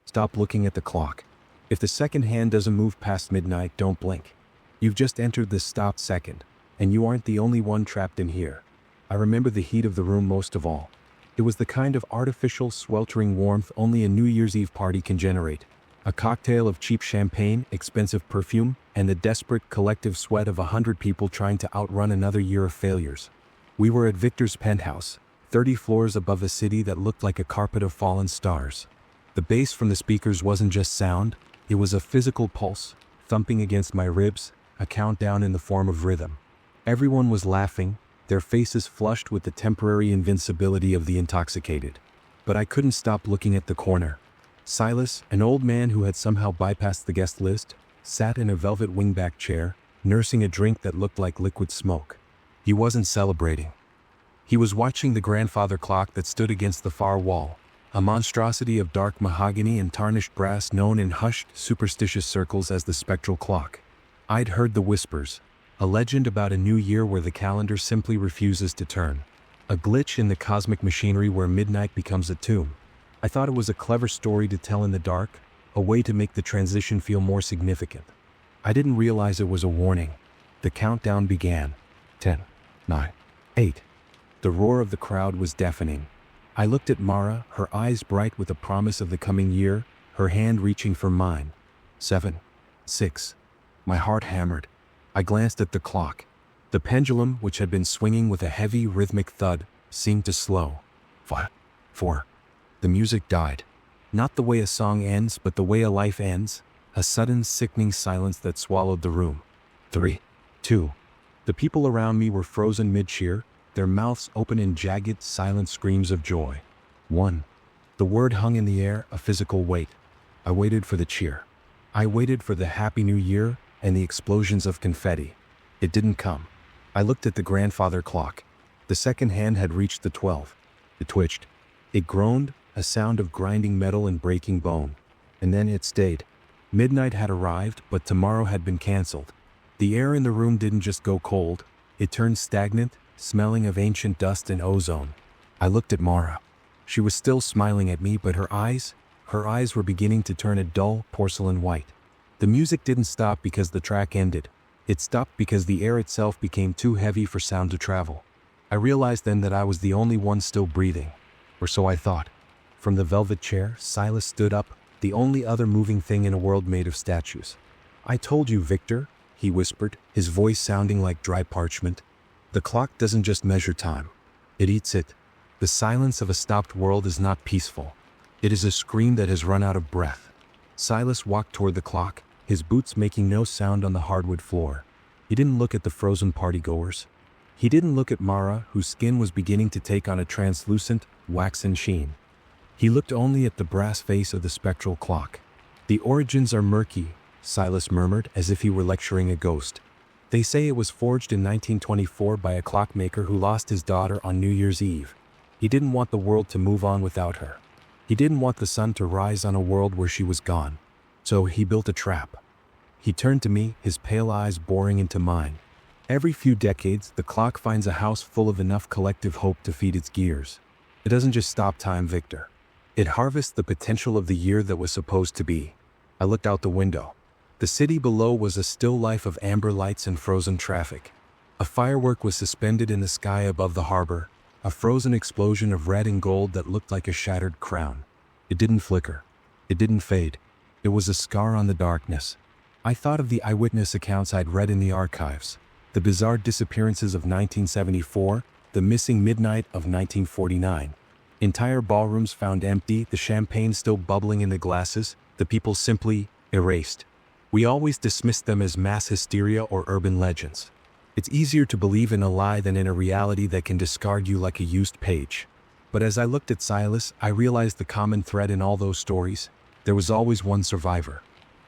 Stop looking at the clock. If the second hand doesn't move past midnight, don't blink. You've just entered the stopped second, and you aren't the only one trapped in here. I remember the heat of the room most of all. It was the kind of artificial, sweltering warmth only a New Year's Eve party can generate. A cocktail of cheap champagne, expensive perfume, and the desperate collective sweat of 100 people trying to outrun another year of failures. We were at Victor's penthouse, 30 floors above a city that looked like a carpet of fallen stars. The bass from the speakers wasn't just sound, it was a physical pulse, thumping against my ribs, a countdown in the form of rhythm. Everyone was laughing, their faces flushed with the temporary invincibility of the intoxicated. But I couldn't stop looking at the corner. Silas, an old man who had somehow bypassed the guest list, sat in a velvet wingback chair, nursing a drink that looked like liquid smoke. He wasn't celebrating. He was watching the grandfather clock that stood against the far wall, a monstrosity of dark mahogany and tarnished brass known in hushed, superstitious circles as the Spectral Clock. I'd heard the whispers, a legend about a new year where the calendar simply refuses to turn, a glitch in the cosmic machinery where midnight becomes a tomb. I thought it was a clever story to tell in the dark, a way to make the transition feel more significant. I didn't realize it was a warning. The countdown began. 10, 9, 8. The roar of the crowd was deafening. I looked at Mara, her eyes bright with the promise of the coming year, her hand reaching for mine. 7, 6. My heart hammered. I glanced at the clock. The pendulum, which had been swinging with a heavy, rhythmic thud, seemed to slow. 5, 4. The music died. Not the way a song ends, but the way a life ends, a sudden, sickening silence that swallowed the room. 3, 2. The people around me were frozen mid-cheer, their mouths open in jagged, silent screams of joy. 1. The word hung in the air, a physical weight. I waited for the cheer. I waited for the Happy New Year and the explosions of confetti. It didn't come. I looked at the grandfather clock. The second hand had reached the 12. It twitched. It groaned, a sound of grinding metal and breaking bone. And then it stayed. Midnight had arrived, but tomorrow had been canceled. The air in the room didn't just go cold, it turned stagnant, smelling of ancient dust and ozone. I looked at Mara. She was still smiling at me, but her eyes were beginning to turn a dull, porcelain white. The music didn't stop because the track ended. It stopped because the air itself became too heavy for sound to travel. I realized then that I was the only one still breathing. Or so I thought. From the velvet chair, Silas stood up, the only other moving thing in a world made of statues. "I told you, Victor," he whispered, his voice sounding like dry parchment. "The clock doesn't just measure time. It eats it. The silence of a stopped world is not peaceful. It is a scream that has run out of breath." Silas walked toward the clock, his boots making no sound on the hardwood floor. He didn't look at the frozen partygoers. He didn't look at Mara, whose skin was beginning to take on a translucent, waxen sheen. He looked only at the brass face of the spectral clock. "The origins are murky," Silas murmured, as if he were lecturing a ghost. "They say it was forged in 1924 by a clockmaker who lost his daughter on New Year's Eve. He didn't want the world to move on without her. He didn't want the sun to rise on a world where she was gone. So he built a trap." He turned to me, his pale eyes boring into mine. "Every few decades, the clock finds a house full of enough collective hope to feed its gears. It doesn't just stop time, Victor. It harvests the potential of the year that was supposed to be." I looked out the window. The city below was a still life of amber lights and frozen traffic. A firework was suspended in the sky above the harbor, a frozen explosion of red and gold that looked like a shattered crown. It didn't flicker. It didn't fade. It was a scar on the darkness. I thought of the eyewitness accounts I'd read in the archives, the bizarre disappearances of 1974, the missing midnight of 1949. Entire ballrooms found empty, the champagne still bubbling in the glasses, the people simply erased. We always dismissed them as mass hysteria or urban legends. It's easier to believe in a lie than in a reality that can discard you like a used page. But as I looked at Silas, I realized the common thread in all those stories. There was always one survivor.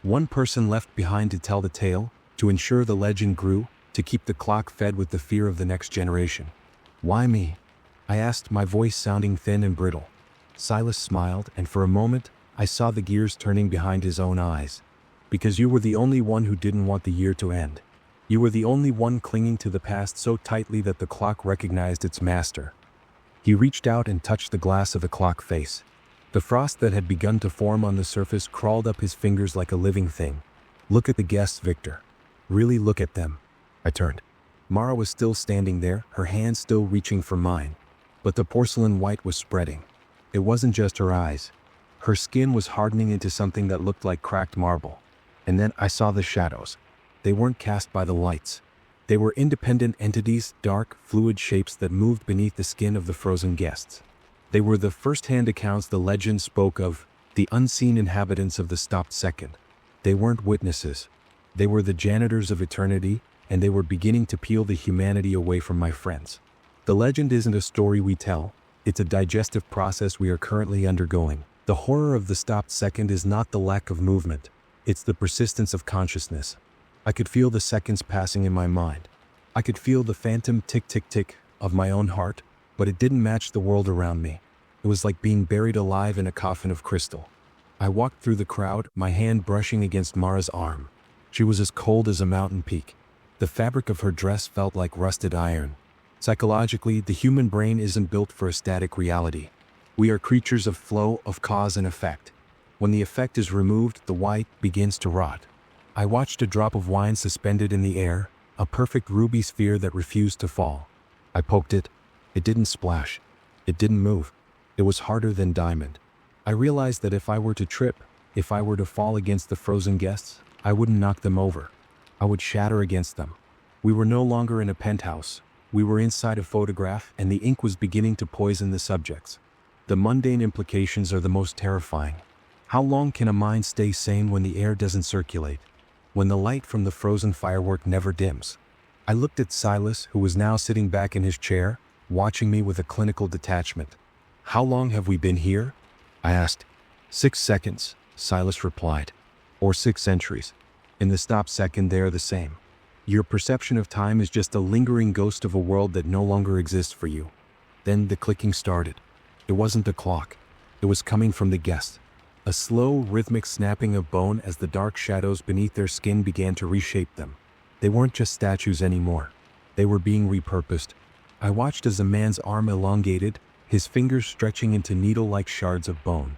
One person left behind to tell the tale, to ensure the legend grew, to keep the clock fed with the fear of the next generation. "Why me?" I asked, my voice sounding thin and brittle. Silas smiled, and for a moment, I saw the gears turning behind his own eyes. "Because you were the only one who didn't want the year to end. You were the only one clinging to the past so tightly that the clock recognized its master." He reached out and touched the glass of the clock face. The frost that had begun to form on the surface crawled up his fingers like a living thing. "Look at the guests, Victor. Really look at them." I turned. Mara was still standing there, her hand still reaching for mine. But the porcelain white was spreading. It wasn't just her eyes. Her skin was hardening into something that looked like cracked marble. And then I saw the shadows. They weren't cast by the lights. They were independent entities, dark, fluid shapes that moved beneath the skin of the frozen guests. They were the first-hand accounts the legend spoke of, the unseen inhabitants of the stopped second. They weren't witnesses. They were the janitors of eternity, and they were beginning to peel the humanity away from my friends. The legend isn't a story we tell. It's a digestive process we are currently undergoing. The horror of the stopped second is not the lack of movement. It's the persistence of consciousness. I could feel the seconds passing in my mind. I could feel the phantom tick-tick-tick of my own heart, but it didn't match the world around me. It was like being buried alive in a coffin of crystal. I walked through the crowd, my hand brushing against Mara's arm. She was as cold as a mountain peak. The fabric of her dress felt like rusted iron. Psychologically, the human brain isn't built for a static reality. We are creatures of flow, of cause and effect. When the effect is removed, the white begins to rot. I watched a drop of wine suspended in the air, a perfect ruby sphere that refused to fall. I poked it. It didn't splash. It didn't move. It was harder than diamond. I realized that if I were to trip, if I were to fall against the frozen guests, I wouldn't knock them over. I would shatter against them. We were no longer in a penthouse. We were inside a photograph, and the ink was beginning to poison the subjects. The mundane implications are the most terrifying. How long can a mind stay sane when the air doesn't circulate? When the light from the frozen firework never dims? I looked at Silas, who was now sitting back in his chair, watching me with a clinical detachment. "How long have we been here?" I asked. 6 seconds, Silas replied. "Or 6 centuries. In the stop second, they are the same. Your perception of time is just a lingering ghost of a world that no longer exists for you." Then the clicking started. It wasn't a clock. It was coming from the guest. A slow, rhythmic snapping of bone as the dark shadows beneath their skin began to reshape them. They weren't just statues anymore. They were being repurposed. I watched as a man's arm elongated, his fingers stretching into needle-like shards of bone.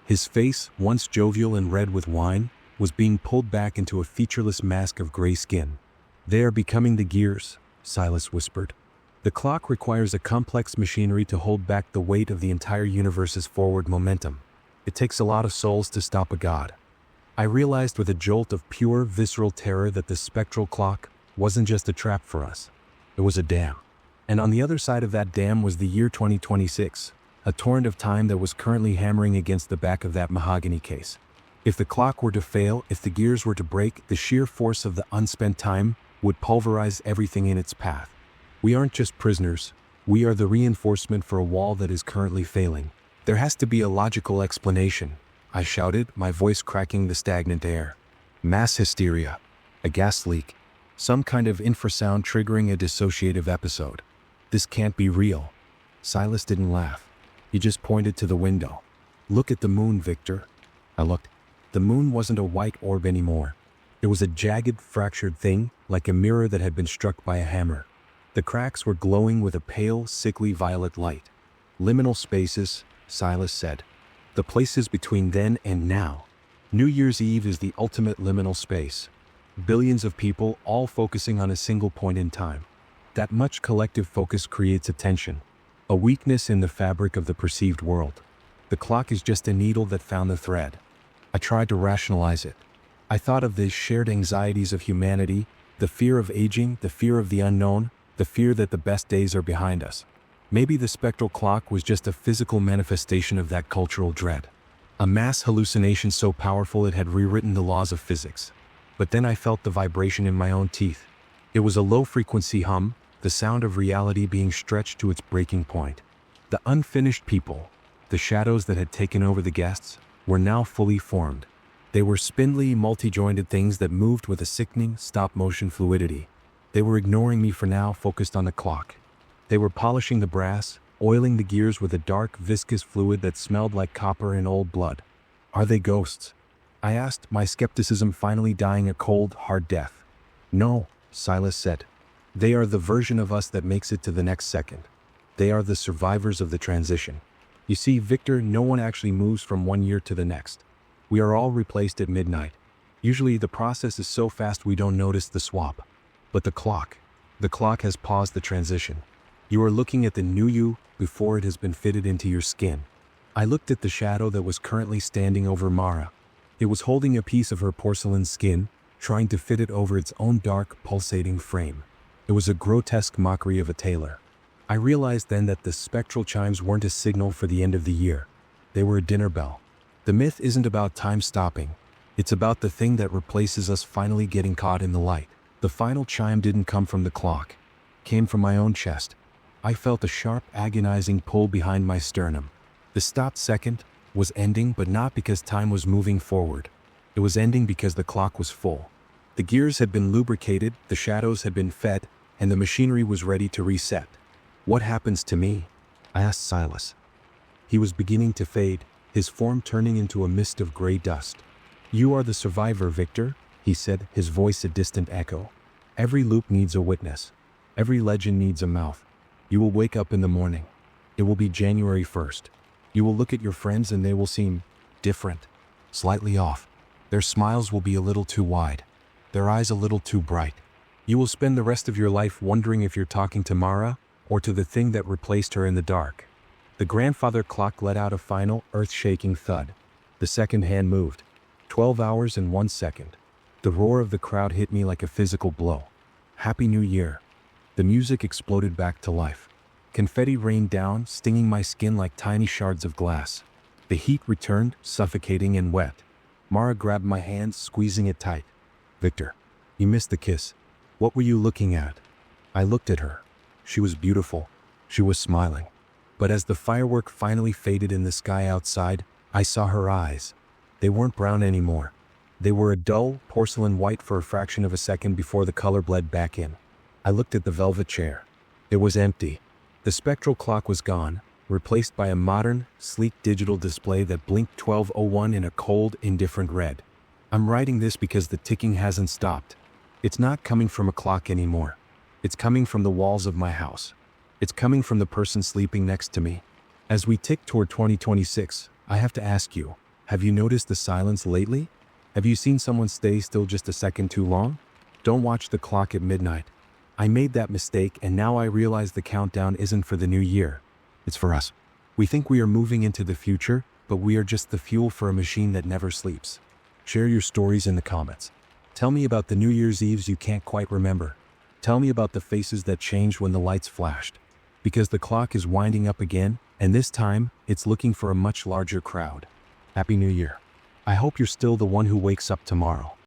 His face, once jovial and red with wine, was being pulled back into a featureless mask of gray skin. "They are becoming the gears," Silas whispered. "The clock requires a complex machinery to hold back the weight of the entire universe's forward momentum. It takes a lot of souls to stop a god." I realized with a jolt of pure, visceral terror that the spectral clock wasn't just a trap for us. It was a dam. And on the other side of that dam was the year 2026, a torrent of time that was currently hammering against the back of that mahogany case. If the clock were to fail, if the gears were to break, the sheer force of the unspent time would pulverize everything in its path. We aren't just prisoners. We are the reinforcement for a wall that is currently failing. "There has to be a logical explanation," I shouted, my voice cracking the stagnant air. "Mass hysteria. A gas leak. Some kind of infrasound triggering a dissociative episode. This can't be real." Silas didn't laugh. He just pointed to the window. "Look at the moon, Victor." I looked. The moon wasn't a white orb anymore. It was a jagged, fractured thing, like a mirror that had been struck by a hammer. The cracks were glowing with a pale, sickly violet light. "Liminal spaces," Silas said. "The places between then and now. New Year's Eve is the ultimate liminal space. Billions of people all focusing on a single point in time. That much collective focus creates a tension, a weakness in the fabric of the perceived world. The clock is just a needle that found the thread." I tried to rationalize it. I thought of the shared anxieties of humanity, the fear of aging, the fear of the unknown, the fear that the best days are behind us. Maybe the spectral clock was just a physical manifestation of that cultural dread. A mass hallucination so powerful it had rewritten the laws of physics. But then I felt the vibration in my own teeth. It was a low-frequency hum, the sound of reality being stretched to its breaking point. The unfinished people, the shadows that had taken over the guests, were now fully formed. They were spindly, multi-jointed things that moved with a sickening, stop-motion fluidity. They were ignoring me for now, focused on the clock. They were polishing the brass, oiling the gears with a dark, viscous fluid that smelled like copper and old blood. "Are they ghosts?" I asked, my skepticism finally dying a cold, hard death. "No," Silas said. "They are the version of us that makes it to the next second. They are the survivors of the transition. You see, Victor, no one actually moves from one year to the next. We are all replaced at midnight. Usually the process is so fast we don't notice the swap. But the clock has paused the transition. You are looking at the new you before it has been fitted into your skin. I looked at the shadow that was currently standing over Mara. It was holding a piece of her porcelain skin, trying to fit it over its own dark, pulsating frame. It was a grotesque mockery of a tailor. I realized then that the spectral chimes weren't a signal for the end of the year. They were a dinner bell. The myth isn't about time stopping. It's about the thing that replaces us finally getting caught in the light. The final chime didn't come from the clock. It came from my own chest. I felt a sharp, agonizing pull behind my sternum. The stopped second was ending, but not because time was moving forward. It was ending because the clock was full. The gears had been lubricated, the shadows had been fed, and the machinery was ready to reset. What happens to me? I asked Silas. He was beginning to fade, his form turning into a mist of gray dust. You are the survivor, Victor, he said, his voice a distant echo. Every loop needs a witness. Every legend needs a mouth. You will wake up in the morning. It will be January 1st. You will look at your friends and they will seem different, slightly off. Their smiles will be a little too wide, their eyes a little too bright. You will spend the rest of your life wondering if you're talking to Mara or to the thing that replaced her in the dark. The grandfather clock let out a final, earth-shaking thud. The second hand moved. 12 hours and 1 second. The roar of the crowd hit me like a physical blow. Happy New Year. The music exploded back to life. Confetti rained down, stinging my skin like tiny shards of glass. The heat returned, suffocating and wet. Mara grabbed my hand, squeezing it tight. Victor, you missed the kiss. What were you looking at? I looked at her. She was beautiful. She was smiling. But as the firework finally faded in the sky outside, I saw her eyes. They weren't brown anymore. They were a dull, porcelain white for a fraction of a second before the color bled back in. I looked at the velvet chair. It was empty. The spectral clock was gone, replaced by a modern, sleek digital display that blinked 12:01 in a cold, indifferent red. I'm writing this because the ticking hasn't stopped. It's not coming from a clock anymore. It's coming from the walls of my house. It's coming from the person sleeping next to me. As we tick toward 2026, I have to ask you, have you noticed the silence lately? Have you seen someone stay still just a second too long? Don't watch the clock at midnight. I made that mistake and now I realize the countdown isn't for the new year. It's for us. We think we are moving into the future, but we are just the fuel for a machine that never sleeps. Share your stories in the comments. Tell me about the New Year's Eves you can't quite remember. Tell me about the faces that changed when the lights flashed. Because the clock is winding up again, and this time, it's looking for a much larger crowd. Happy New Year. I hope you're still the one who wakes up tomorrow.